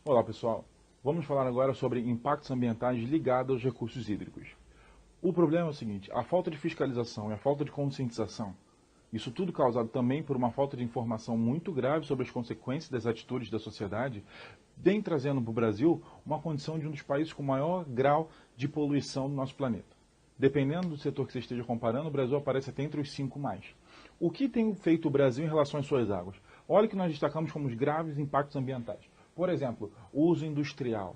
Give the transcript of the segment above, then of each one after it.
Olá pessoal, vamos falar agora sobre impactos ambientais ligados aos recursos hídricos. O problema é o seguinte, a falta de fiscalização e a falta de conscientização, isso tudo causado também por uma falta de informação muito grave sobre as consequências das atitudes da sociedade, vem trazendo para o Brasil uma condição de um dos países com maior grau de poluição do nosso planeta. Dependendo do setor que você esteja comparando, o Brasil aparece até entre os 5 mais. O que tem feito o Brasil em relação às suas águas? Olha que nós destacamos como os graves impactos ambientais. Por exemplo, o uso industrial.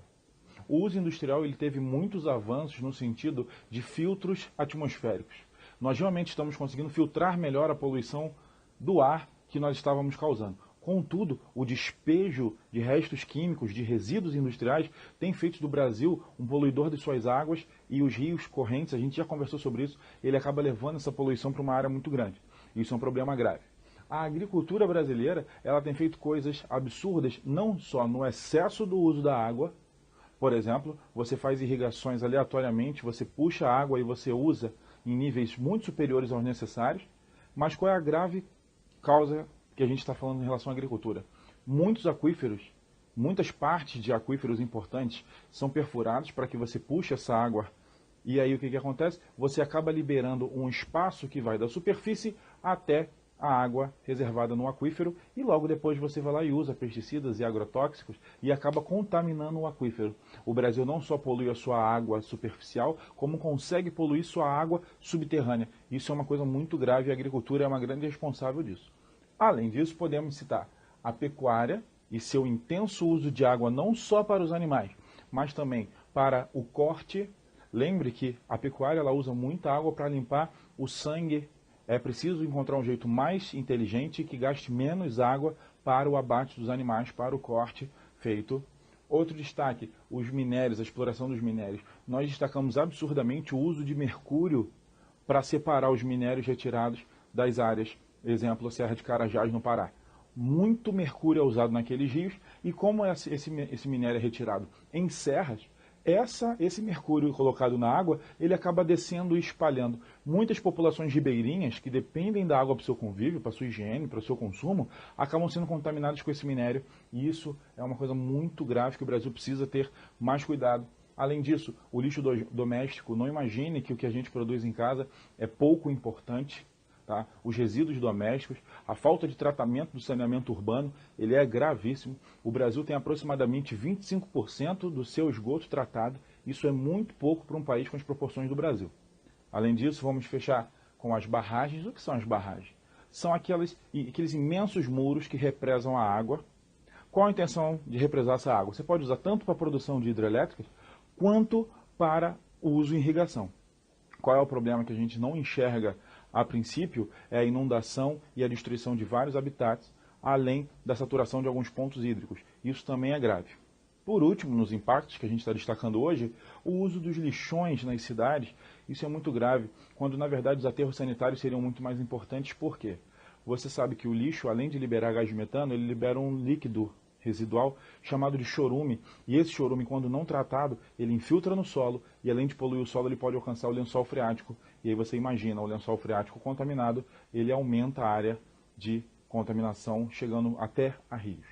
O uso industrial ele teve muitos avanços no sentido de filtros atmosféricos. Nós realmente estamos conseguindo filtrar melhor a poluição do ar que nós estávamos causando. Contudo, o despejo de restos químicos, de resíduos industriais, tem feito do Brasil um poluidor de suas águas e os rios correntes, a gente já conversou sobre isso, ele acaba levando essa poluição para uma área muito grande. Isso é um problema grave. A agricultura brasileira ela tem feito coisas absurdas, não só no excesso do uso da água. Por exemplo, você faz irrigações aleatoriamente, você puxa a água e você usa em níveis muito superiores aos necessários. Mas qual é a grave causa que a gente está falando em relação à agricultura? Muitos aquíferos, muitas partes de aquíferos importantes são perfurados para que você puxe essa água. E aí o que acontece? Você acaba liberando um espaço que vai da superfície até a água reservada no aquífero e logo depois você vai lá e usa pesticidas e agrotóxicos e acaba contaminando o aquífero. O Brasil não só polui a sua água superficial, como consegue poluir sua água subterrânea. Isso é uma coisa muito grave e a agricultura é uma grande responsável disso. Além disso, podemos citar a pecuária e seu intenso uso de água não só para os animais, mas também para o corte. Lembre que a pecuária ela usa muita água para limpar o sangue. É preciso encontrar um jeito mais inteligente que gaste menos água para o abate dos animais, para o corte feito. Outro destaque, os minérios, a exploração dos minérios. Nós destacamos absurdamente o uso de mercúrio para separar os minérios retirados das áreas. Exemplo, a Serra de Carajás, no Pará. Muito mercúrio é usado naqueles rios e como esse minério é retirado em serras, esse mercúrio colocado na água, ele acaba descendo e espalhando. Muitas populações ribeirinhas, que dependem da água para o seu convívio, para a sua higiene, para o seu consumo, acabam sendo contaminadas com esse minério. E isso é uma coisa muito grave que o Brasil precisa ter mais cuidado. Além disso, o lixo doméstico, não imagine que o que a gente produz em casa é pouco importante. Tá? Os resíduos domésticos, a falta de tratamento do saneamento urbano, ele é gravíssimo. O Brasil tem aproximadamente 25% do seu esgoto tratado. Isso é muito pouco para um país com as proporções do Brasil. Além disso, vamos fechar com as barragens. O que são as barragens? São aqueles imensos muros que represam a água. Qual a intenção de represar essa água? Você pode usar tanto para a produção de hidrelétricas, quanto para o uso em irrigação. Qual é o problema que a gente não enxerga a princípio? É a inundação e a destruição de vários habitats, além da saturação de alguns pontos hídricos. Isso também é grave. Por último, nos impactos que a gente está destacando hoje, o uso dos lixões nas cidades, isso é muito grave, quando na verdade os aterros sanitários seriam muito mais importantes. Por quê? Você sabe que o lixo, além de liberar gás de metano, ele libera um líquido residual chamado de chorume, e esse chorume, quando não tratado, ele infiltra no solo, e além de poluir o solo, ele pode alcançar o lençol freático, e aí você imagina, o lençol freático contaminado, ele aumenta a área de contaminação, chegando até a rios.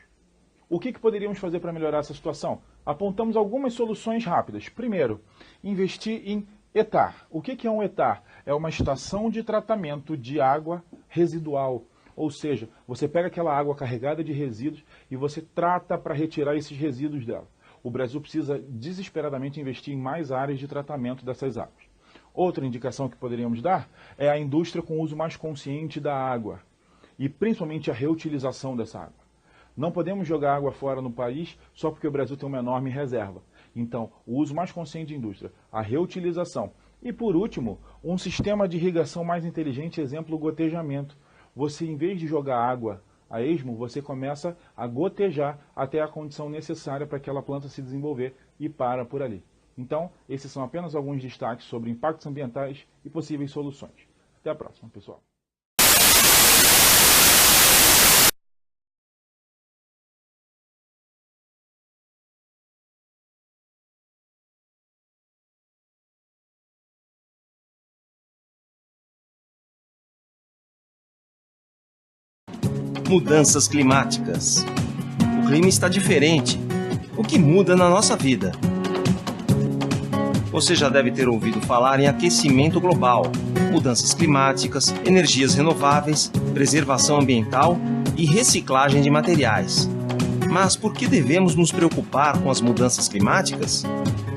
O que poderíamos fazer para melhorar essa situação? Apontamos algumas soluções rápidas. Primeiro, investir em ETAR. O que é um ETAR? É uma estação de tratamento de água residual. Ou seja, você pega aquela água carregada de resíduos e você trata para retirar esses resíduos dela. O Brasil precisa desesperadamente investir em mais áreas de tratamento dessas águas. Outra indicação que poderíamos dar é a indústria com uso mais consciente da água e principalmente a reutilização dessa água. Não podemos jogar água fora no país só porque o Brasil tem uma enorme reserva. Então, o uso mais consciente de indústria, a reutilização. E por último, um sistema de irrigação mais inteligente, exemplo, o gotejamento. Você, em vez de jogar água a esmo, você começa a gotejar até a condição necessária para aquela planta se desenvolver e para por ali. Então, esses são apenas alguns destaques sobre impactos ambientais e possíveis soluções. Até a próxima, pessoal. Mudanças climáticas. O clima está diferente. o que muda na nossa vida. Você já deve ter ouvido falar em aquecimento global, mudanças climáticas, energias renováveis, preservação ambiental e reciclagem de materiais. Mas por que devemos nos preocupar com as mudanças climáticas?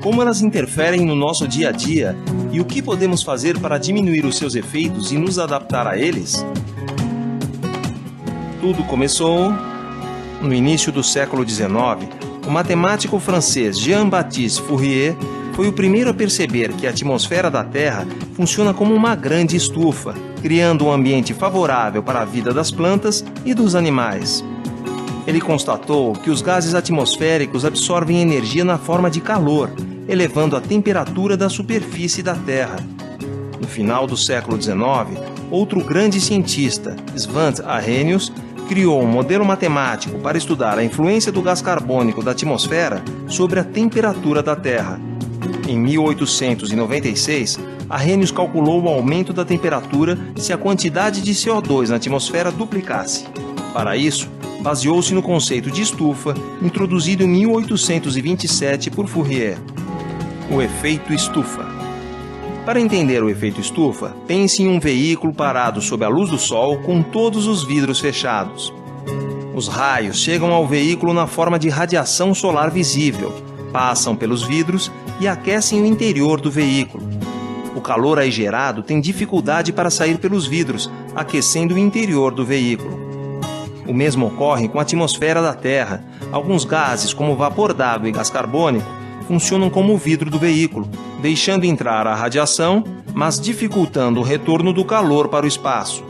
Como elas interferem no nosso dia a dia e o que podemos fazer para diminuir os seus efeitos e nos adaptar a eles? Tudo começou no início do século XIX. O matemático francês Jean-Baptiste Fourier foi o primeiro a perceber que a atmosfera da Terra funciona como uma grande estufa, criando um ambiente favorável para a vida das plantas e dos animais. Ele constatou que os gases atmosféricos absorvem energia na forma de calor, elevando a temperatura da superfície da Terra. No final do século XIX, outro grande cientista, Svante Arrhenius, criou um modelo matemático para estudar a influência do gás carbônico da atmosfera sobre a temperatura da Terra. Em 1896, Arrhenius calculou o aumento da temperatura se a quantidade de CO2 na atmosfera duplicasse. Para isso, baseou-se no conceito de estufa, introduzido em 1827 por Fourier. O efeito estufa. Para entender o efeito estufa, pense em um veículo parado sob a luz do sol com todos os vidros fechados. Os raios chegam ao veículo na forma de radiação solar visível, passam pelos vidros e aquecem o interior do veículo. O calor aí gerado tem dificuldade para sair pelos vidros, aquecendo o interior do veículo. O mesmo ocorre com a atmosfera da Terra. Alguns gases, como vapor d'água e gás carbônico, funcionam como o vidro do veículo, deixando entrar a radiação, mas dificultando o retorno do calor para o espaço.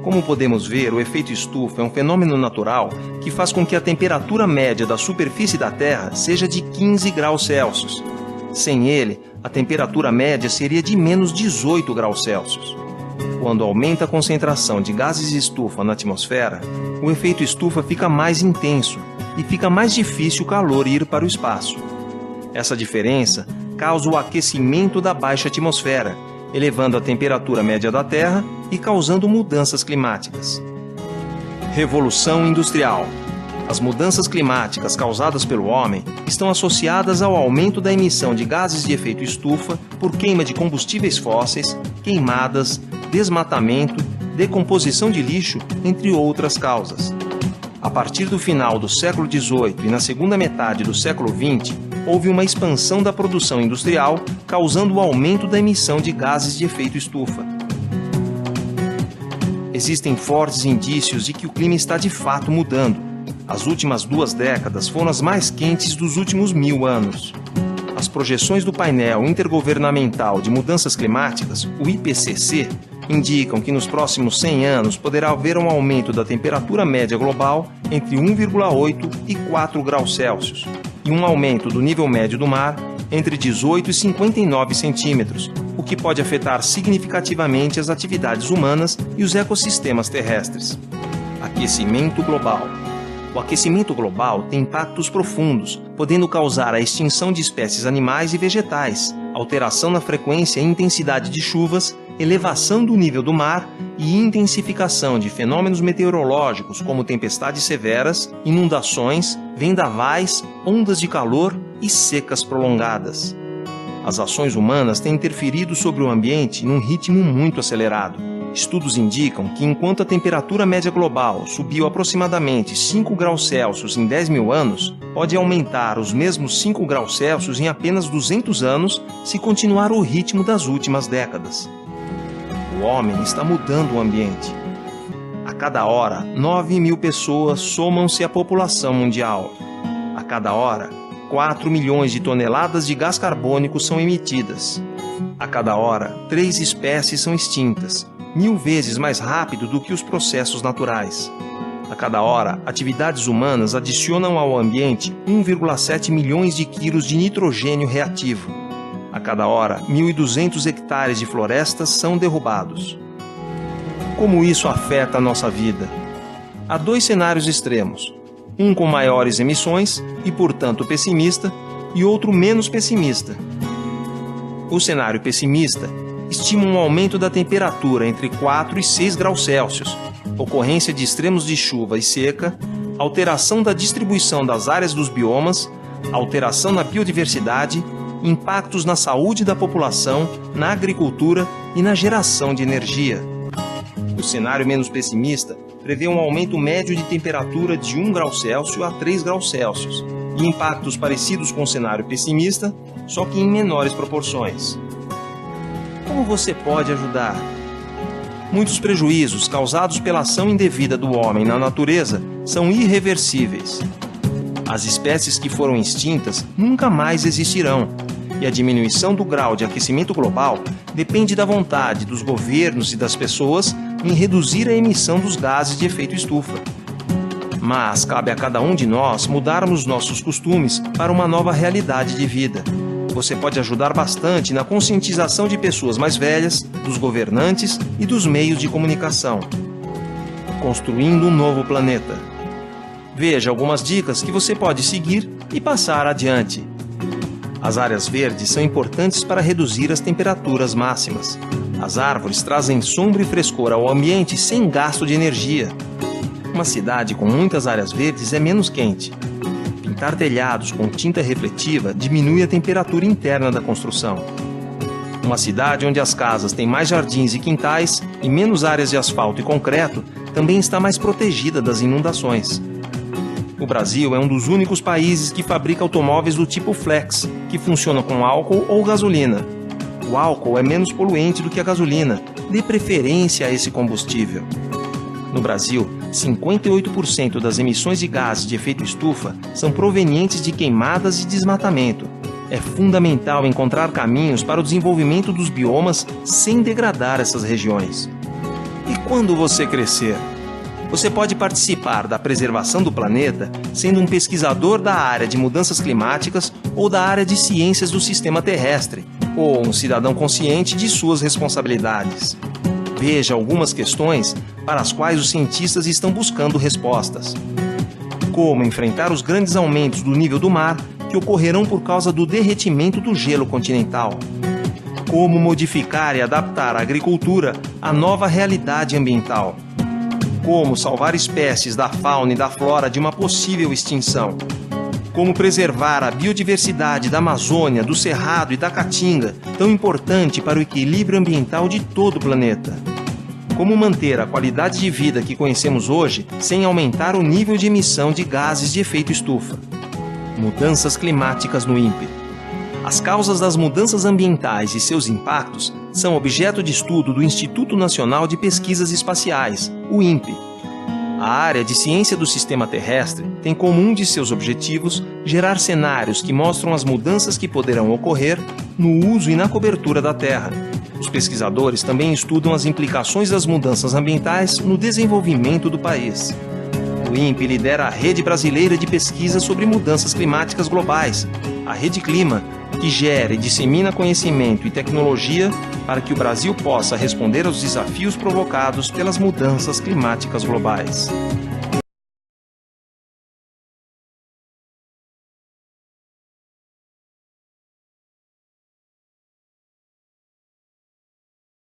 Como podemos ver, o efeito estufa é um fenômeno natural que faz com que a temperatura média da superfície da Terra seja de 15 graus Celsius. Sem ele, a temperatura média seria de menos 18 graus Celsius. Quando aumenta a concentração de gases estufa na atmosfera, o efeito estufa fica mais intenso e fica mais difícil o calor ir para o espaço. Essa diferença causa o aquecimento da baixa atmosfera, elevando a temperatura média da Terra e causando mudanças climáticas. Revolução Industrial. As mudanças climáticas causadas pelo homem estão associadas ao aumento da emissão de gases de efeito estufa por queima de combustíveis fósseis, queimadas, desmatamento, decomposição de lixo, entre outras causas. A partir do final do século XVIII e na segunda metade do século XX, houve uma expansão da produção industrial, causando o aumento da emissão de gases de efeito estufa. Existem fortes indícios de que o clima está de fato mudando. As últimas 2 décadas foram as mais quentes dos últimos 1000 anos. As projeções do Painel Intergovernamental de Mudanças Climáticas, o IPCC, indicam que nos próximos 100 anos poderá haver um aumento da temperatura média global entre 1,8 e 4 graus Celsius e um aumento do nível médio do mar entre 18 e 59 centímetros, o que pode afetar significativamente as atividades humanas e os ecossistemas terrestres. Aquecimento global. O aquecimento global tem impactos profundos, podendo causar a extinção de espécies animais e vegetais, alteração na frequência e intensidade de chuvas, elevação do nível do mar e intensificação de fenômenos meteorológicos como tempestades severas, inundações, vendavais, ondas de calor e secas prolongadas. As ações humanas têm interferido sobre o ambiente num ritmo muito acelerado. Estudos indicam que enquanto a temperatura média global subiu aproximadamente 5 graus Celsius em 10.000 anos, pode aumentar os mesmos 5 graus Celsius em apenas 200 anos se continuar o ritmo das últimas décadas. O homem está mudando o ambiente. A cada hora, 9.000 pessoas somam-se à população mundial. A cada hora, 4 milhões de toneladas de gás carbônico são emitidas. A cada hora, 3 espécies são extintas, 1000 vezes mais rápido do que os processos naturais. A cada hora, atividades humanas adicionam ao ambiente 1,7 milhões de quilos de nitrogênio reativo. A cada hora, 1.200 hectares de florestas são derrubados. Como isso afeta a nossa vida? Há 2 cenários extremos. Um com maiores emissões e, portanto, pessimista, e outro menos pessimista. O cenário pessimista estima um aumento da temperatura entre 4 e 6 graus Celsius, ocorrência de extremos de chuva e seca, alteração da distribuição das áreas dos biomas, alteração na biodiversidade, impactos na saúde da população, na agricultura e na geração de energia. O cenário menos pessimista prevê um aumento médio de temperatura de 1 grau Celsius a 3 graus Celsius e impactos parecidos com o cenário pessimista, só que em menores proporções. Como você pode ajudar? Muitos prejuízos causados pela ação indevida do homem na natureza são irreversíveis. As espécies que foram extintas nunca mais existirão, e a diminuição do grau de aquecimento global depende da vontade dos governos e das pessoas em reduzir a emissão dos gases de efeito estufa. Mas cabe a cada um de nós mudarmos nossos costumes para uma nova realidade de vida. Você pode ajudar bastante na conscientização de pessoas mais velhas, dos governantes e dos meios de comunicação. Construindo um novo planeta. Veja algumas dicas que você pode seguir e passar adiante. As áreas verdes são importantes para reduzir as temperaturas máximas. As árvores trazem sombra e frescor ao ambiente sem gasto de energia. Uma cidade com muitas áreas verdes é menos quente. Pintar telhados com tinta refletiva diminui a temperatura interna da construção. Uma cidade onde as casas têm mais jardins e quintais e menos áreas de asfalto e concreto também está mais protegida das inundações. O Brasil é um dos únicos países que fabrica automóveis do tipo flex, que funcionam com álcool ou gasolina. O álcool é menos poluente do que a gasolina, dê preferência a esse combustível. No Brasil, 58% das emissões de gases de efeito estufa são provenientes de queimadas e desmatamento. É fundamental encontrar caminhos para o desenvolvimento dos biomas sem degradar essas regiões. E quando você crescer? Você pode participar da preservação do planeta sendo um pesquisador da área de mudanças climáticas ou da área de ciências do sistema terrestre, ou um cidadão consciente de suas responsabilidades. Veja algumas questões para as quais os cientistas estão buscando respostas. Como enfrentar os grandes aumentos do nível do mar que ocorrerão por causa do derretimento do gelo continental? Como modificar e adaptar a agricultura à nova realidade ambiental? Como salvar espécies da fauna e da flora de uma possível extinção? Como preservar a biodiversidade da Amazônia, do Cerrado e da Caatinga, tão importante para o equilíbrio ambiental de todo o planeta? Como manter a qualidade de vida que conhecemos hoje sem aumentar o nível de emissão de gases de efeito estufa? Mudanças climáticas no INPE. As causas das mudanças ambientais e seus impactos são objeto de estudo do Instituto Nacional de Pesquisas Espaciais, o INPE. A área de ciência do sistema terrestre tem como um de seus objetivos gerar cenários que mostram as mudanças que poderão ocorrer no uso e na cobertura da Terra. Os pesquisadores também estudam as implicações das mudanças ambientais no desenvolvimento do país. O INPE lidera a Rede Brasileira de Pesquisa sobre Mudanças Climáticas Globais, a Rede Clima, que gera e dissemina conhecimento e tecnologia para que o Brasil possa responder aos desafios provocados pelas mudanças climáticas globais.